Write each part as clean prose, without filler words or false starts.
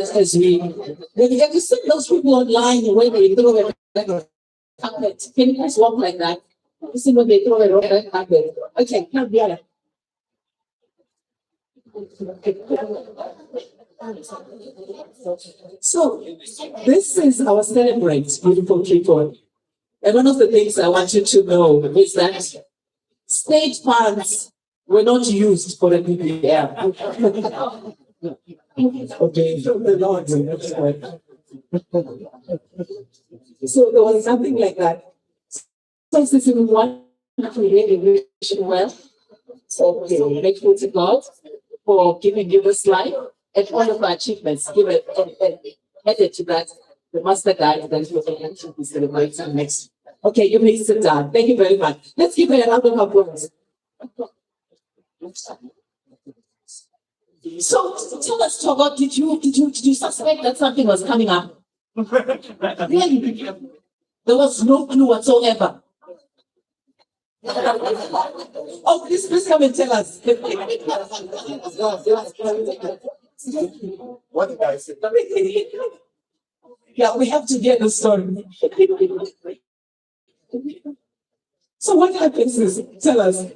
as when you have to see those people online, the way they throw a red carpet. Can you guys walk like that? You see when they throw a red carpet. Okay, now the other. So, this is our celebrate, beautiful people. And one of the things I want you to know is that state funds were not used for the BBL. Okay, so the Lord. So there was something like that. So this is one really wish you well. So we're grateful to God for giving you this life and all of our achievements. Give it and added to that the master guide that you're going to be celebrating next. Okay, you may sit down. Thank you very much. Let's give her a round of applause. So tell us, Thoko, did you suspect that something was coming up? Really? There was no clue whatsoever. Oh, please come and tell us. What did I say? Yeah, we have to hear the story. So what happens is, tell us.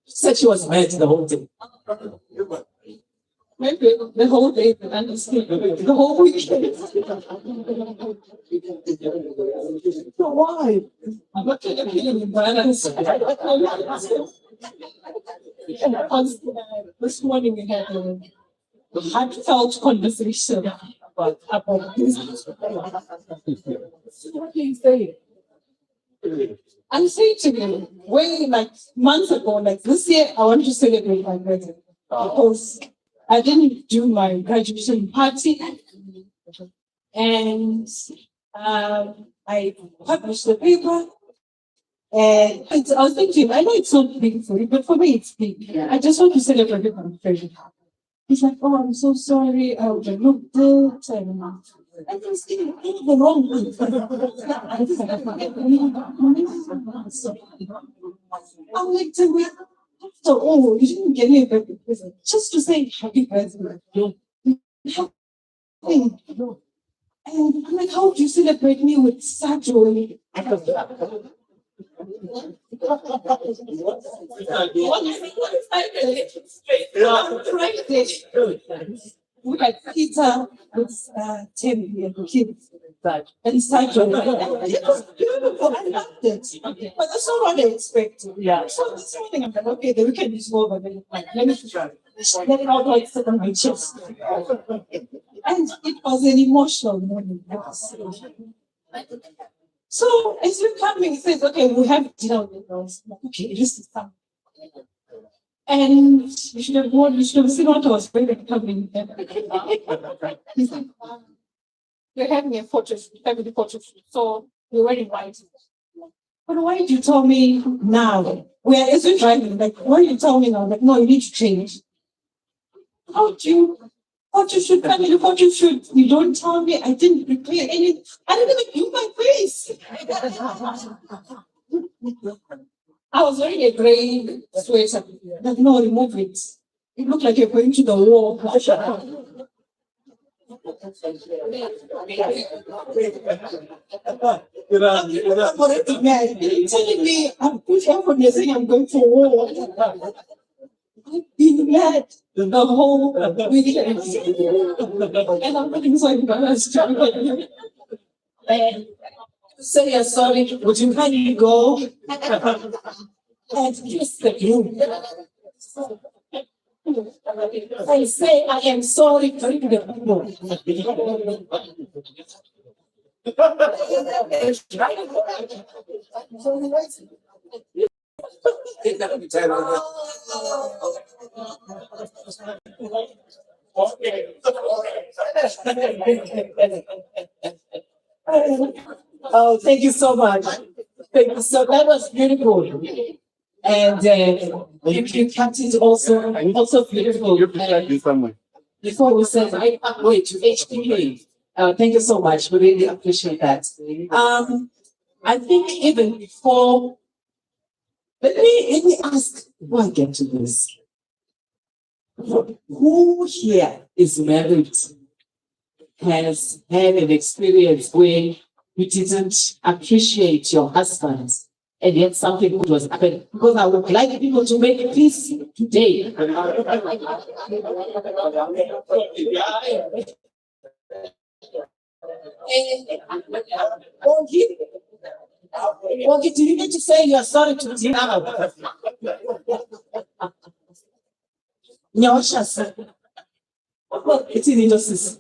Said she was mad the whole day. Maybe the whole day, the whole weekend. So why? I'm not going to be embarrassed. This morning we had a heartfelt conversation about this. What do you say? I'm saying to you, way like months ago, like this year, I want to celebrate my birthday because I didn't do my graduation party, and I published the paper. And I was thinking, I know it's not big for you, but for me, it's big. I just want to celebrate it. I'm very happy. He's like, oh, I'm so sorry. I overlooked it. And I was thinking, the wrong way. I'm like, so, oh, you didn't get me a birthday present. Just to say happy birthday. And I'm like, how do you celebrate me with such joy? We had Peter with Tim and kids and Sandra. It was beautiful. I loved it. But that's not what I expected. Yeah. So this morning I'm like, okay, the weekend is over. Let me try. Let it out like sit on my chest. And it was an emotional morning. So as you're coming, he says, okay, we have dinner with us. Okay, this is something. And you should have seen what I was wearing coming. He said, we're having a family photo shoot. So we're wearing white. But why did you tell me now? As we're driving, like, why did you tell me now? Like, no, you need to change. How do you? Family photo shoot. You don't tell me. I didn't prepare any. I didn't even do my face. I was wearing a gray sweater. Like, no, remove it. You look like you're going to the war. Telling me I'm put effort, you're saying I'm going to war. I've been mad the whole weekend. And I'm feeling so embarrassed. And say you're sorry, would you kindly go and kiss the groom? I say I am sorry to the groom. Oh, thank you so much. Thank you. So that was beautiful. And you kept it also beautiful. Before we said, I can't wait to HPK. Thank you so much. We really appreciate that. I think even before, let me ask before I get to this. Who here is married has had an experience where you didn't appreciate your husband and yet something good was happening? Because I would like people to make peace today. Okay, do you need to say you're sorry to Tina? Nyosha, it's in injustice.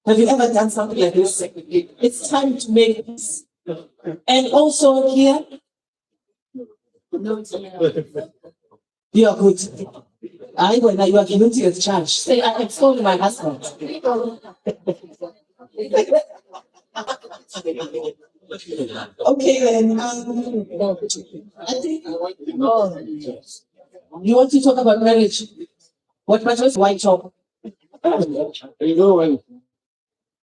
Have you ever done something like this? It's time to make peace. And also here, you are good. When you are given to your church, say, I am sorry, my husband. Okay, then. I think you want to talk about marriage. What matters? White talk. You know, when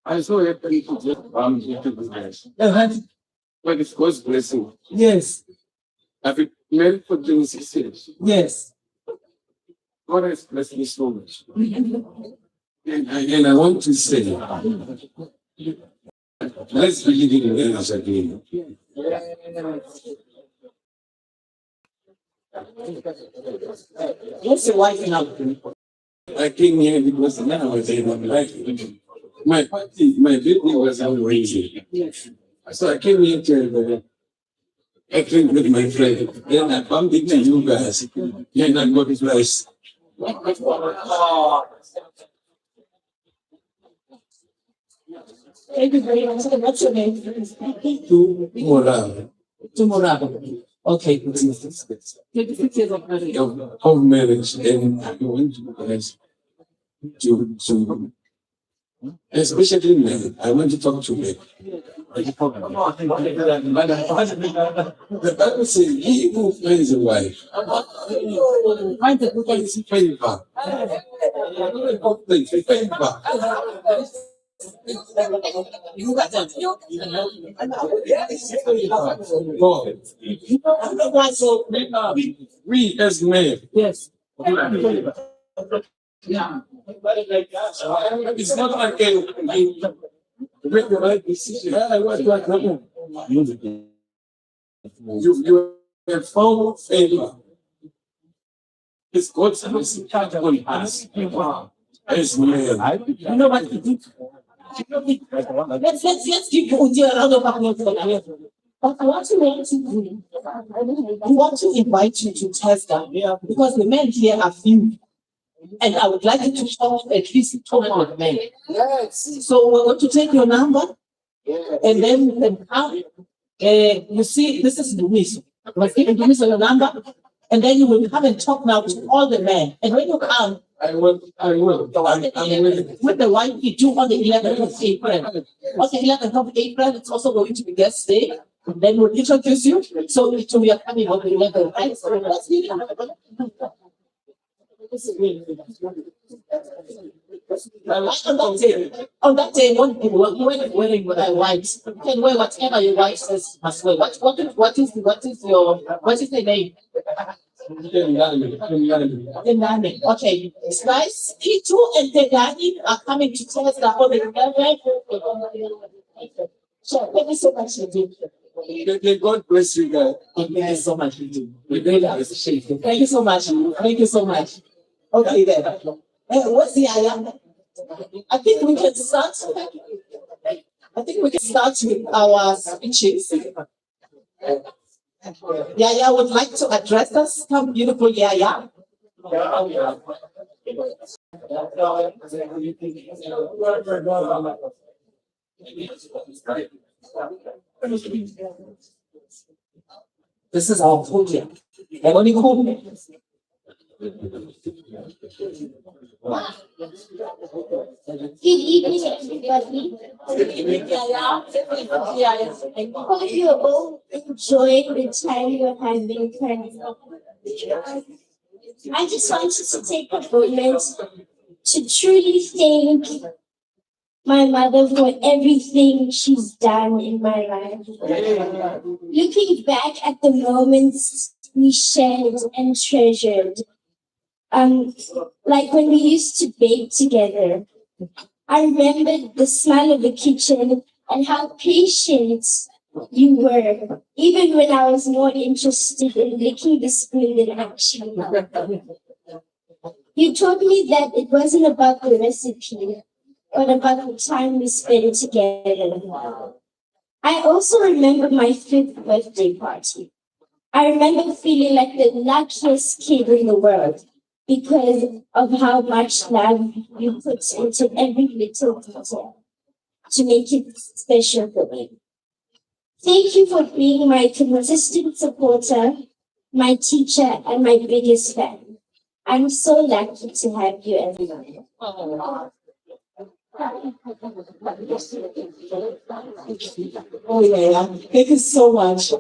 I saw a people just into the marriage, but it's God's blessing. Yes, I've been married for 26 years. yes. God has blessed me so much. And I want to say, let's believe in marriage again. What's your wife now? I came here because now I was in my life. My party, my baby was out waiting. So I came here to I drink with my friend. Then I bumped into you guys. Then I got his rice. Thank you very much. What's your name? Tomorrow. Tomorrow. Okay. 26 years of marriage. Of marriage. Then I went to marriage. To especially men. I want to talk to men. The Bible says, he who finds a wife finds a good wife is favor. We as men, Yes. yeah. It's not like a make the right decision. You have found favor. It's God's blessing on us. As men. You know what to do? Let's give Uji a round of applause. But I want to invite you to test them because the men here are few. And I would like you to talk at least talk about men. Yes. So we're going to take your number and then you can come. You see, this is Dumiso. Let's give Dumiso your number. And then you will come and talk now to all the men. And when you come, I will. I'm with the wife you do on the 11th of April. On the 11th of April, it's also going to be guest day. And then we'll introduce you. So we are coming on the 11th. Right? So let's give you on that day, when wearing white, you can wear whatever your wife says must wear. What is the name? Tenani. Okay, it's nice. Pitu and Tenani are coming to tell us that all the so thank you so much, Lady. God bless you guys. Thank you so much, Lady. We really appreciate it. Thank you so much. Thank you so much. Okay, then. What's the ayah? I think we can start. I think we can start with our speeches. Yaya would like to address us. Come, beautiful Yaya. This is our podium. Everybody go. Good evening, everybody. I hope you all enjoyed the time you're having currently. I just wanted to take a moment to truly thank my mother for everything she's done in my life. Looking back at the moments we shared and treasured, like when we used to bake together. I remembered the smell of the kitchen and how patient you were, even when I was more interested in licking the spoon than actually. You told me that it wasn't about the recipe, but about the time we spent together. I also remember my fifth birthday party. I remember feeling like the luckiest kid in the world because of how much love you put into every little detail to make it special for me. Thank you for being my consistent supporter, my teacher, and my biggest fan. I'm so lucky to have you as my. Oh yeah, thank you so much.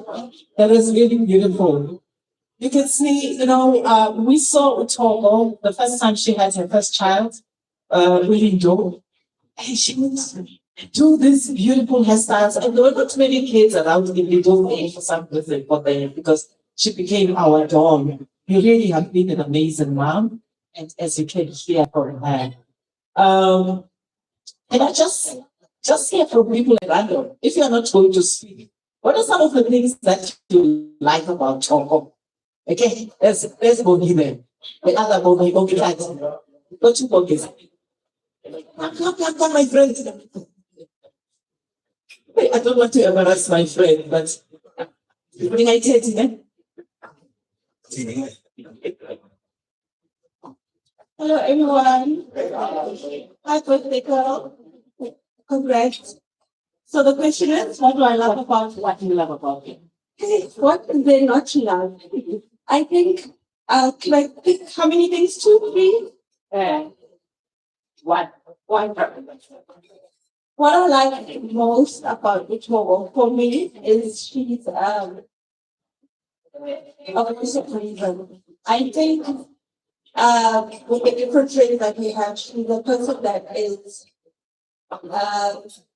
That is really beautiful. You can see, we saw Thoko the first time she had her first child, really do. And she would do these beautiful hairstyles. And there were not many kids around in Little age for some reason for them because she became our dawn. You really have been an amazing mom. And as you can hear from her. And I just hear from people at random. If you're not going to speak, what are some of the things that you like about Thoko? Okay, there's Bonnie there. The other Bonnie, Bonnie cat. Got two Bonnies. Come, my friend. I don't want to embarrass my friend, but when I tell you, hello everyone. Hi, birthday girl. Congrats. So the question is, what do I love about what you love about me? What is there not to love? I think, can I pick how many things? Two, three? One. One. What I like most about Thoko for me is she's a person. I think with the different traits that we have, she's a person that is uh,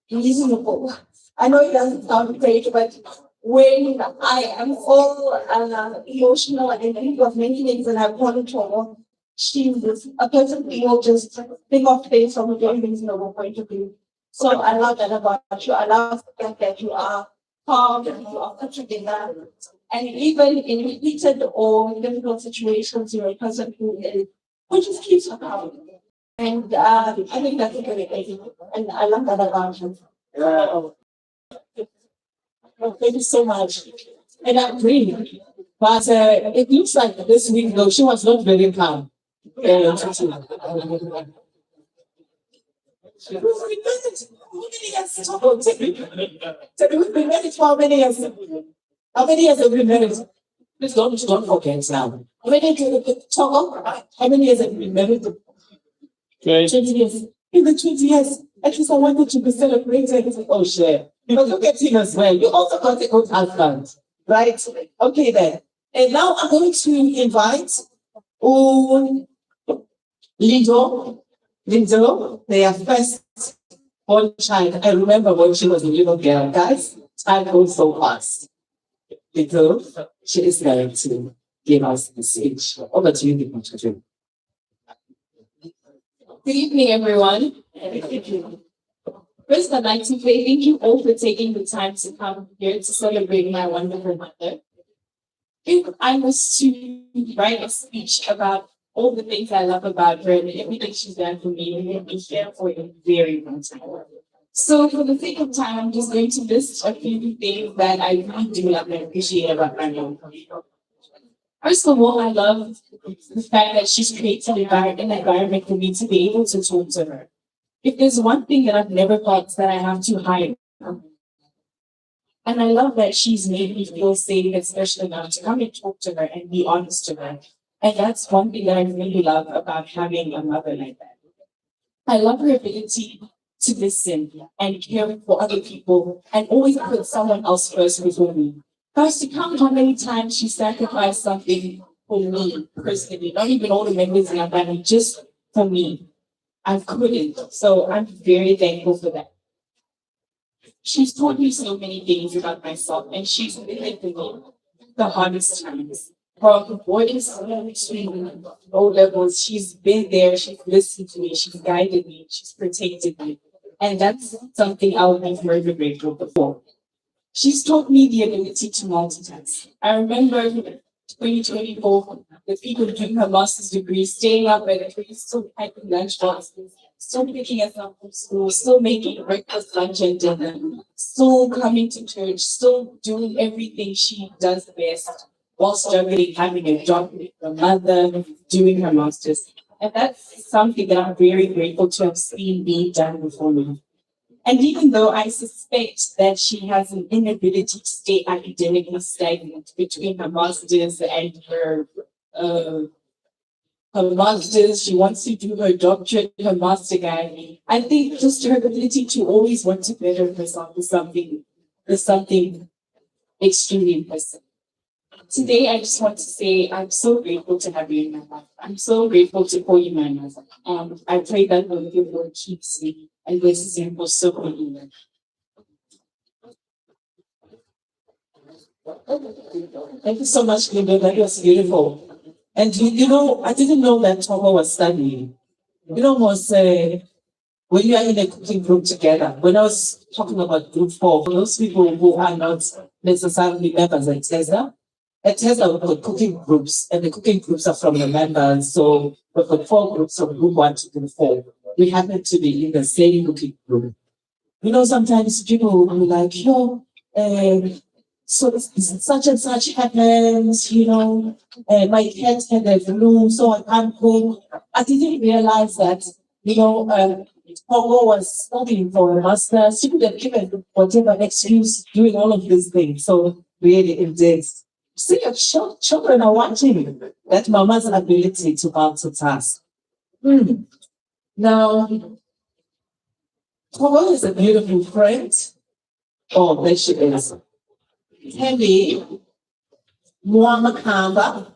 reasonable. I know it doesn't sound great, but when I am all emotional and think of many things and I've gone to she's a person who will just think of things from a very reasonable point of view. So I love that about you. I love the fact that you are calm and you are put together. And even in heated or difficult situations, you're a person who just keeps her calm. And I think that's a great thing. And I love that about you. Well, thank you so much. And I agree. But it looks like this week, though, she was not very calm. How many years? We've been married for how many years? How many years have we been married? Please don't forget now. How many years have you been married? 20 years. In the 20 years, at least I wanted to be celebrated. Oh, share. But look at him as well. You also got a good husband, right? Okay, then. And now I'm going to invite Lindo, their first born child. I remember when she was a little girl, guys. Time goes so fast. Lindo, she is going to give us a speech. Over to you, Lindo. Good evening, everyone. First, I'd like to say thank you all for taking the time to come here to celebrate my wonderful mother. If I was to write a speech about all the things I love about her and everything she's done for me, it would be here for a very long time. So, for the sake of time, I'm just going to list a few things that I really do love and appreciate about my mom. First of all, I love the fact that she's created an environment for me to be able to talk to her. If there's one thing that I've never thought is that I have to hide, and I love that she's made me feel safe and special enough to come and talk to her and be honest to her. And that's one thing that I really love about having a mother like that. I love her ability to listen and care for other people and always put someone else first before me. Guys, to count how many times she sacrificed something for me personally, not even all the members in our family, just for me. I couldn't. So I'm very thankful for that. She's taught me so many things about myself, and she's been there for me the hardest times. from boarding school to O levels. She's been there, she's listened to me, she's guided me, she's protected me. And that's something I'll be forever grateful for. She's taught me the ability to multitask. I remember 2024, the people doing her master's degree, staying up at 3, still packing lunch boxes, still picking us up from school, still making breakfast, lunch, and dinner, still coming to church, still doing everything she does best while struggling, having a job with her mother, doing her master's. And that's something that I'm very grateful to have seen being done before me. And even though I suspect that she has an inability to stay academically stagnant between her master's and uh, her master's, she wants to do her doctorate, her master guy. I think just her ability to always want to better herself is something extremely impressive. Today, I just want to say I'm so grateful to have you in my life. I'm so grateful to call you my mother. And I pray that your Lord keeps me and blesses you for so many. Thank you so much, Linda. That was beautiful. And you know, I didn't know that Thoko was studying. You know, when you are in a cooking group together, when I was talking about group 4, for those people who are not necessarily members at Tesla we've got cooking groups, and the cooking groups are from the members. So we've got 4 groups from group 1 to group 4. We happen to be in the same cooking group. You know, sometimes people will be like, yo, so such and such happens, you know, my cat had a flu, so I can't cook. I didn't realize that, you know, Congo was studying for a master's. She could have given whatever excuse doing all of these things. So really, it did. See, your children are watching that mama's ability to multitask. Hmm. Now, Congo is a beautiful friend. Oh, there she is. Henry Muamakamba,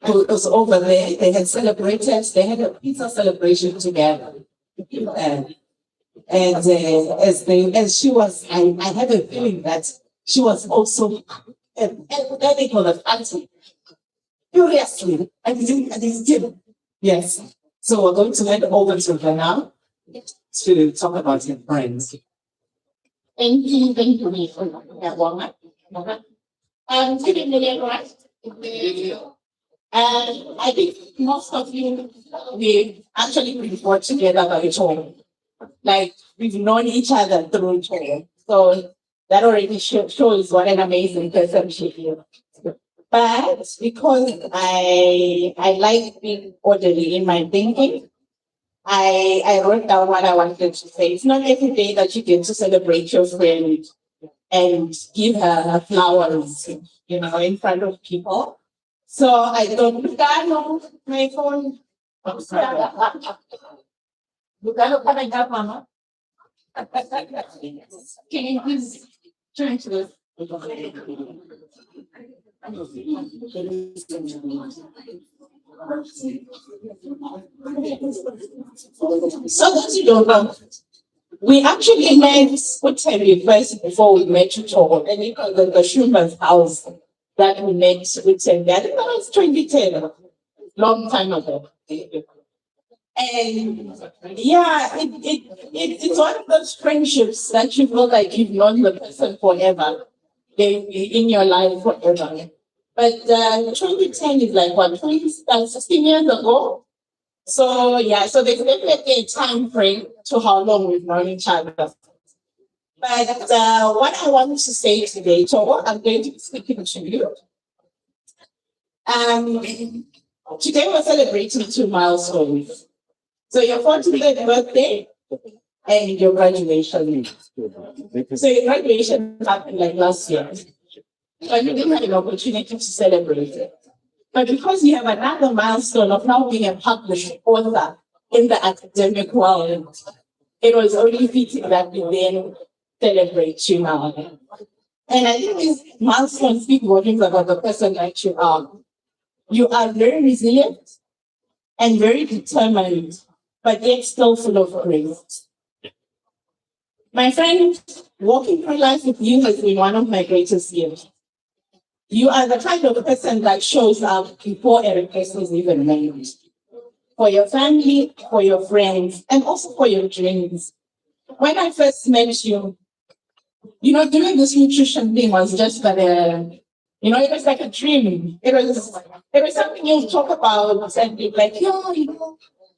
who was over there. They had celebrated, they had a pizza celebration together. As she was, I had a feeling that she was also empathetic for the auntie. Curiously, I didn't. Yes. So we're going to hand over to her now to talk about her friends. Thank you for that one. Good evening, everyone. And I think most of you, we actually been brought together by home. Like, we've known each other through home. So that already shows what an amazing person she is. But because I like being orderly in my thinking, I wrote down what I wanted to say. It's not every day that you get to celebrate your friend and give her flowers, you know, in front of people. So I thought, Lucano, my phone. Lucano, can I have mama? Can you please turn to this? So that you don't know, we actually met with Terry first before we met Thoko, and it was the Schuman's house that we met with Terry. I think that was 2010, long time ago. And yeah, it's one of those friendships that you feel like you've known the person forever, in your life forever. But 2010 is like what, 16 years ago? So yeah, so there's definitely a time frame to how long we've known each other. But what I want to say today, so what I'm going to be speaking to you. Today we're celebrating 2 milestones. So your 43rd birthday and your graduation. So your graduation happened like last year. But you didn't have an opportunity to celebrate it. But because you have another milestone of now being a published author in the academic world, it was only fitting that we then celebrate you now. And I think these milestones speak volumes about the person that you are. You are very resilient and very determined, but yet still full of grace. My friend, walking through life with you has been one of my greatest gifts. You are the kind of person that shows up before a request is even made. For your family, for your friends, and also for your dreams. When I first met you, doing this nutrition thing was just it was like a dream. It was something you talk about and you're like,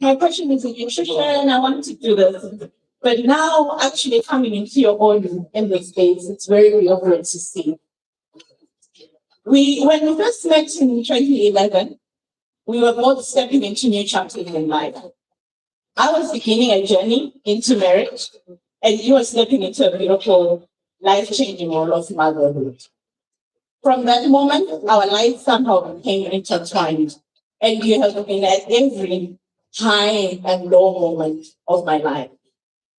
my passion is in nutrition, I want to do this. But now actually coming into your own in this space, it's very reassuring to see. When we first met in 2011, we were both stepping into new chapters in life. I was beginning a journey into marriage, and you were stepping into a beautiful, life-changing role of motherhood. From that moment, our lives somehow became intertwined, and you have been at every high and low moment of my life.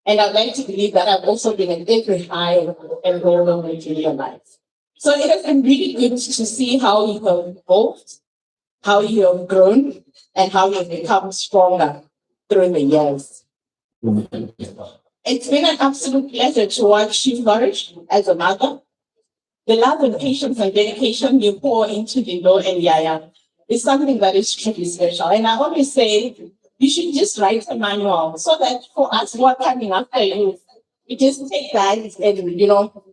And I'd like to believe that I've also been at every high and low moment in your life. So it has been really good to see how you have evolved, how you have grown, and how you've become stronger through the years. It's been an absolute pleasure to watch you flourish as a mother. The love and patience and dedication you pour into Dindo and Yaya is something that is truly special. And I always say, you should just write a manual so that for us who are coming after you, we just take that and,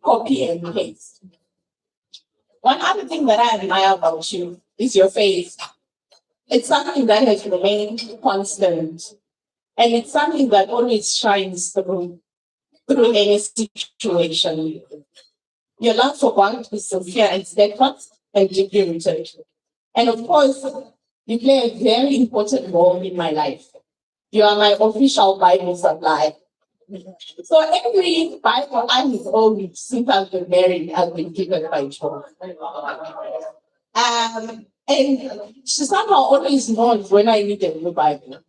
copy and paste. One other thing that I admire about you is your faith. It's something that has remained constant. And it's something that always shines through any situation. Your love for God is sincere and steadfast and deeply rooted. And of course, you play a very important role in my life. You are my official Bible supply. So every Bible I have owned since I've been married has been given by God. And she somehow always knows when I need a new Bible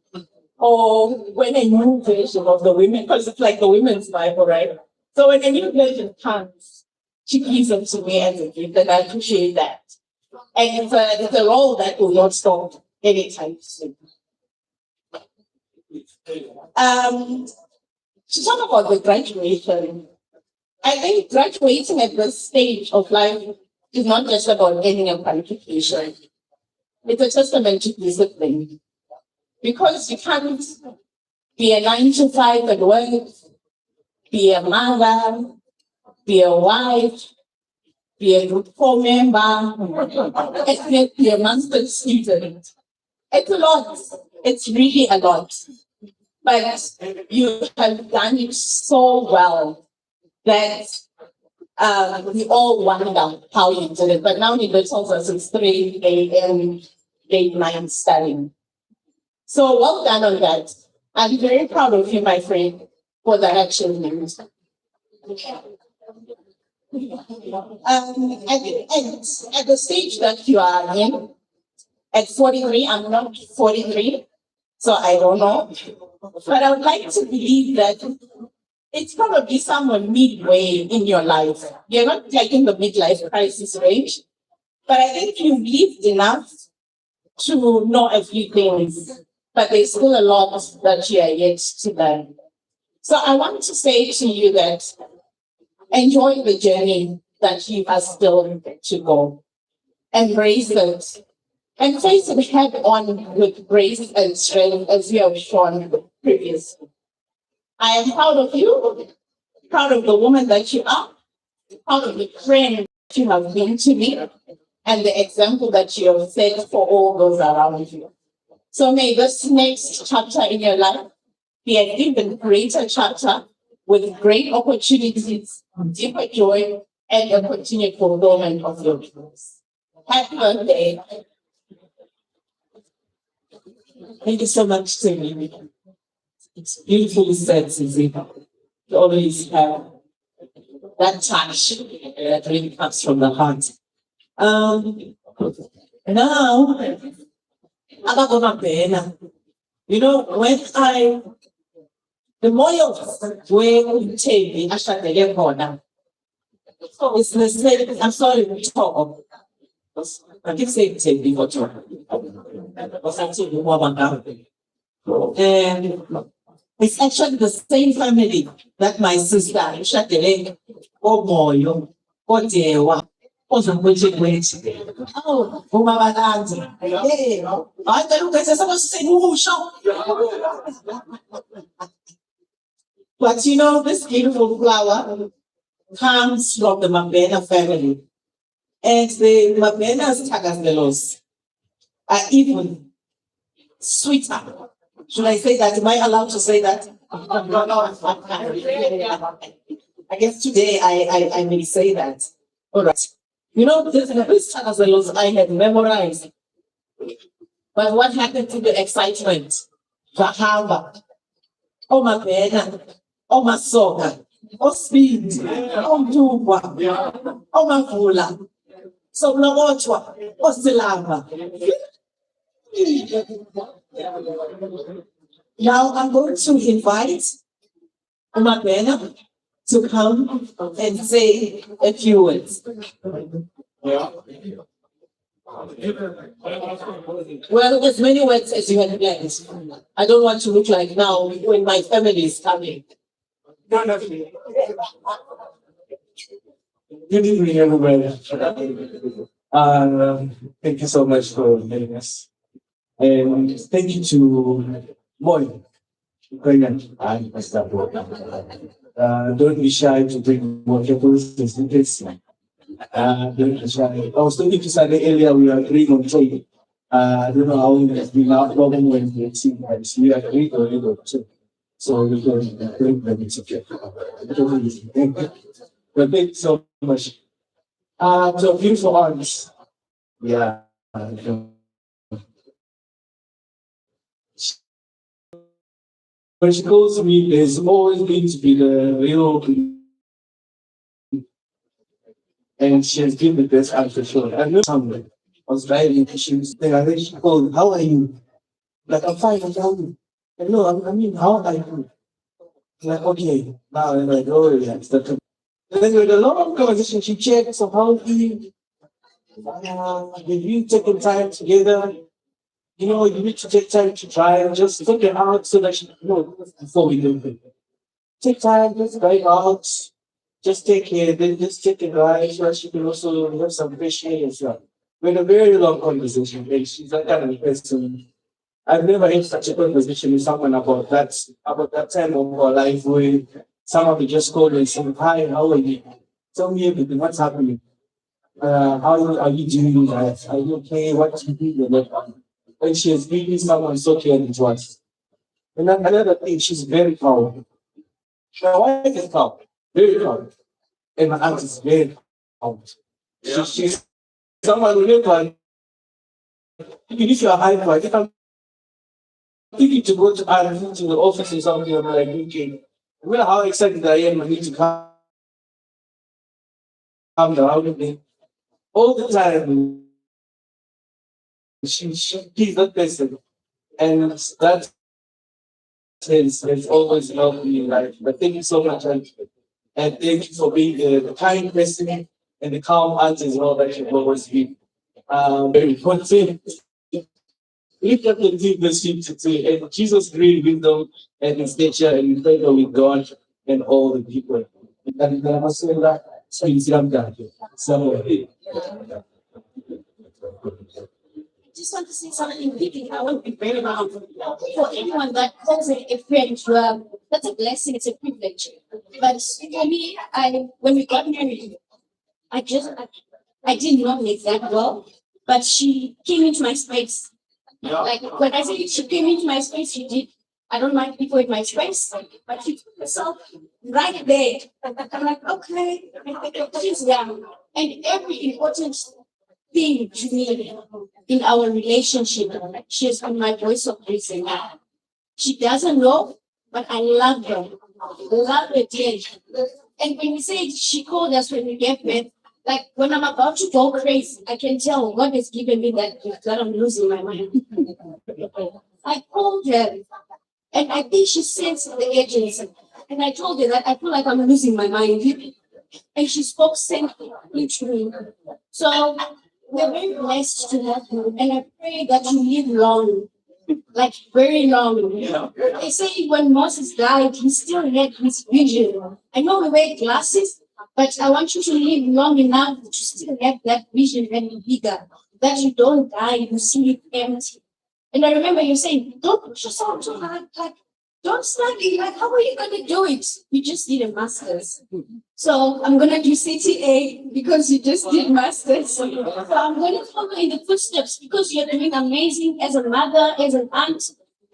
or when a new version of the women, because it's like the women's Bible, right? So when a new version comes, she gives them to me as a gift, and I appreciate that. And it's a role that will not stop anytime soon. To talk about the graduation, I think graduating at this stage of life is not just about getting a qualification. It's a testament to discipline. Because you can't be a 9 to 5 at work, be a mother, be a wife, be a group 4 member, and yet be a master's student. It's a lot. It's really a lot. But you have done it so well that we all wonder how you did it. But now Nido tells us it's 3 a.m. late night studying. So well done on that. I'm very proud of you, my friend, for that achievement. I think at the stage that you are in, at 43, I'm not 43, so I don't know. But I would like to believe that it's probably somewhere midway in your life. You're not like in the midlife crisis range, but I think you've lived enough to know a few things, but there's still a lot that you are yet to learn. So I want to say to you that enjoy the journey that you are still to go. Embrace it and face it head on with grace and strength as you have shown previously. I am proud of you, proud of the woman that you are, proud of the friend that you have been to me, and the example that you have set for all those around you. So may this next chapter in your life be an even greater chapter with great opportunities, deeper joy, and a continued fulfillment of your dreams. Happy birthday. Thank you so much, Timmy. It's beautifully said, Susie. You always have that touch that really comes from the heart. Now, the more when Tammy actually get born, it's the same. I'm sorry, we talk. I keep saying Tammy for talk. And it's actually the same family that my sister Shadele Omoyo Odewa ozokwethi awu uma balanzi hey hayi phela ugese sekusebusho. But you know, this beautiful flower comes from the Mabena family. And the Mabena's tagastelos are even sweeter. Should I say that? Am I allowed to say that? I guess today I may say that. All right. You know, this tagastelos I had memorized. But what happened to the excitement? Bahamba. Oh, Mabena. Oh, Masoka. Oh, Speed. Oh, Duba. Oh, Mavula. So Mlogotwa, Osilava. Now I'm going to invite Umabena to come and say a few words. Well, as many words as you had planned. I don't want to look like now when my family is coming. Good evening, everybody. Thank you so much for having us. And thank you to Moy. Don't be shy to bring whatever is. Don't be shy. I was talking to Sunday earlier, we are agreeing on trade. I don't know how it has been our problem when we see guys. We agreed on it also. So we can bring them into it. But thank you so much. So beautiful arms. Yeah. When she goes to me, there's always going to be the real, and she has been the best actor show. I know something. I was driving, she was there, and then she called, how are you? Like, I'm fine, I'm fine. And no, I mean, how are you? Like, okay. Now I'm like, oh, yeah, it's the. And then with a long conversation, she checked, so how are you? Have you taken time together? You know, you need to take time to try and just take it out so that you know before we do it. Take time, just drive out, just take care, then just take a ride so that you can also have some fresh air as well. We had a very long conversation, and she's that kind of person. I've never had such a conversation with someone about that time of our life where someone would just call and say, hi, how are you? Tell me everything, what's happening? How are you doing that? Are you okay? What you do? And she has really someone so caring to us. And then another thing, she's very calm. My wife is calm, very calm. And my aunt is very calm. She's someone who never, even if you're high five, if I'm thinking to go to Ireland to the office or something, I'm like, okay, well, how excited I am, I need to calm down with me. All the time, she's that person. And that has always helped me in life. But thank you so much, Auntie. And thank you for being the kind person and the calm auntie as well that you've always been. Very important. Lift up the deep sheep to and Jesus great wisdom and his nature and favor with God and all the people. And so Just want to say something quickly. I want to be very loud. For anyone that calls it a friend, that's a blessing, it's a privilege. But for me, when we got married, I didn't know her that well, but she came into my space. Like when I say she came into my space, she did. I don't like people in my space, but she put herself right there. I'm like, okay, she's young. And every important thing to me in our relationship, she has been my voice of reason. She doesn't know, but I love her. Love her dearly. And when we say she called us when we gave birth, like when I'm about to go crazy, I can tell God has given me that gift that I'm losing my mind. I called her, and I think she sensed the agency. And I told her that I feel like I'm losing my mind. And she spoke simply to me. So we're very blessed to have you, and I pray that you live long, like very long. They say when Moses died, he still had his vision. I know we wear glasses, But I want you to live long enough to still have that vision and bigger, that you don't die, you see it empty. And I remember you saying, don't push yourself too hard, like, don't study, like, how are you going to do it? You just did a master's. So I'm going to do CTA because you just did master's. So I'm going to follow in the footsteps because you're doing amazing as a mother, as an aunt,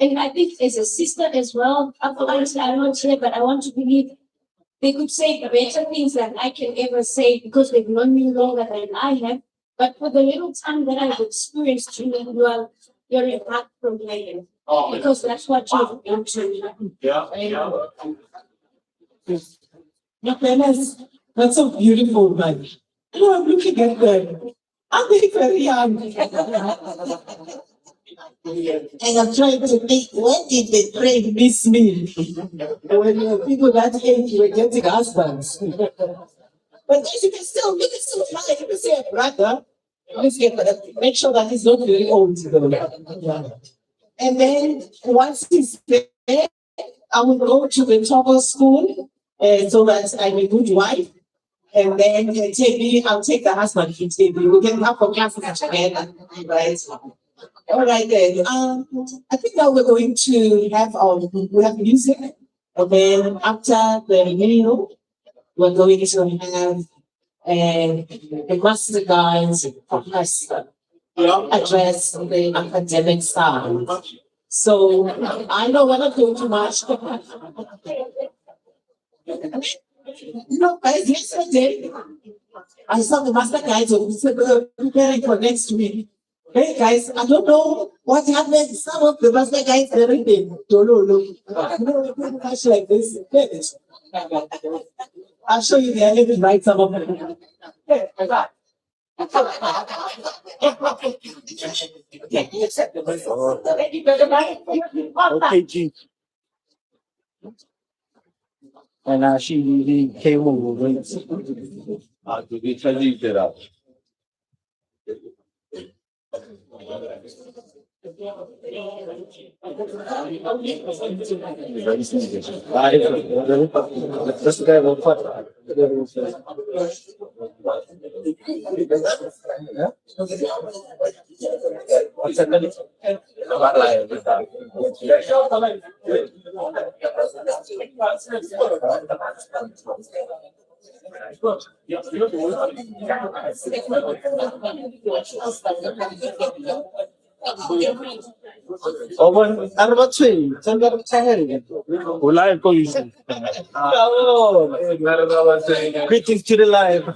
and I think as a sister as well. Honestly, I'm not here, but I want to believe they could say better things than I can ever say because they've known me longer than I have. But for the little time that I've experienced you, you're a heart from heaven. Because that's what you've been to. Your parents, that's so beautiful, man. I'm looking at them. Are they very young? And I'm trying to think, when did the train miss me? When people that age were getting husbands. But as you can still try. You can say, brother, make sure that he's not very old. Yeah. And then once he's there, I will go to the Thoko school so that I'm a good wife. And then I'll take the husband to Tebi. We can have a classes together. Right? All right then. I think now we're going to have we have music. And then after the meal, we're going to have the master guides professor address the academic side. So I know we're not doing too much. Guys, yesterday I saw the master guides preparing for next week. Hey guys, I don't know what happened. Some of the master guides are reading. No, much like this. I'll show you the I live right some of them. Okay, G. And she came over. To be translated out. Ano ba ito eh? Saan ka nagsahin? Wala ko yun. Greetings to the live.